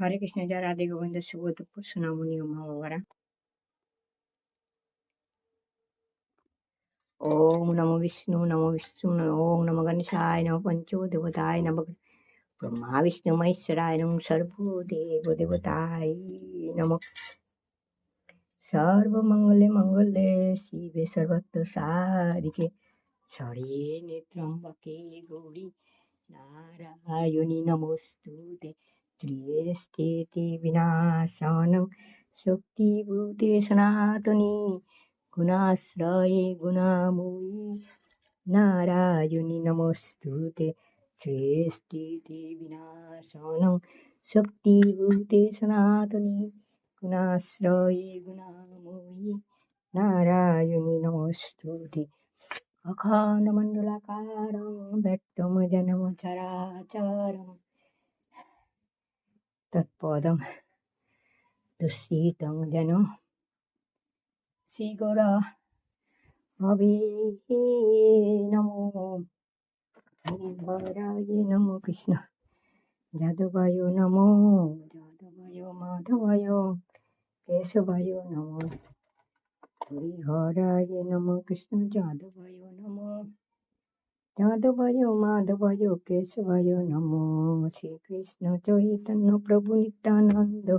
হরে কৃষ্ণ, জয় রাধে গোবিন্দ, শুভ দুপুর সোনামণি ও মা বাবারা। ওম নমো বিষ্ণু ওম নমো গণেশায় নমো পঞ্চদেবতায় নমো ব্রহ্মা বিষ্ণু মহেশ্বরায় নমো সর্বদেব দেবতায় নমো। সর্বমঙ্গলে মঙ্গলে শিবে সর্বত্র সারিকে শরী নেত্রম্বকে গৌরী নারায়ণী নমস্তুতে। শ্রীস্থিতি বিনাশনং শক্তিভূতে সনাতনী গুণাশ্রয়ে গুণাময়ী নারায়ণী নমস্তুতে। সৃষ্টিতি বিনাশনং শক্তিভূতে সনাতনী গুণাশ্রয়ে গুণাময়ী নারায়ণী নমস্তুতে। অখণ্ডমণ্ডলাকারং ব্যক্তং জনম চরাচরং তৎপদং দর্শিতং যেন শ্রীগৌরা হবে নমো হরায় নমো কৃষ্ণ যাদবায় নমো যাদবায় মাধবায় কেশবায় নমো হরিহরায় নমো কৃষ্ণ যাদবায় নমো যাদবায় মাধবায় কেশবায় নমো। শ্রীকৃষ্ণ চৈতন্য প্রভু নিত্যানন্দ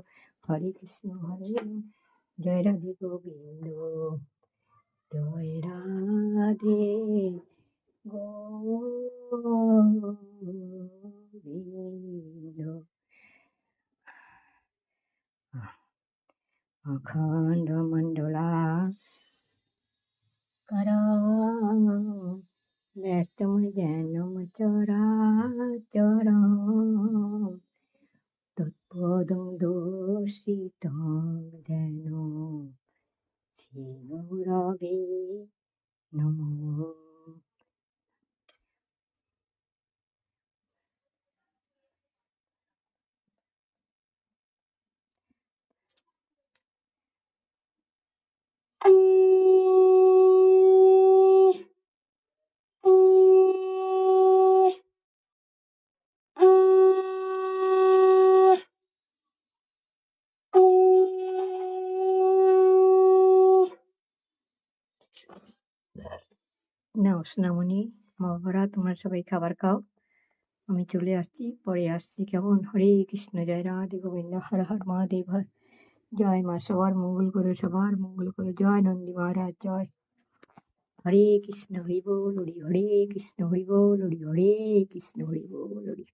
হরে কৃষ্ণ হরে জয় রাধে গোবিন্দ জয় রাধে গোবিন্দ। অখণ্ড মণ্ডলাকারং ব্যক্তং যেনম চরাচরং তৎপদং দর্শিতং যেন শ্রীগৌরবে নমো। নাও সোনামণি মা বাবারা, তোমরা সবাই খাবার খাও, আমি চলে আসছি, পরে আসছি কেমন। হরে কৃষ্ণ, জয় রাধে গোবিন্দ, হর হর মহাদেব, হর জয় মা, সবার মঙ্গল করো, সবার মঙ্গল করো, জয় নন্দী মহারাজ জয়। হরে কৃষ্ণ হরি বল হরি, হরে কৃষ্ণ হরি বল হরি, হরে কৃষ্ণ হরি বল হরি।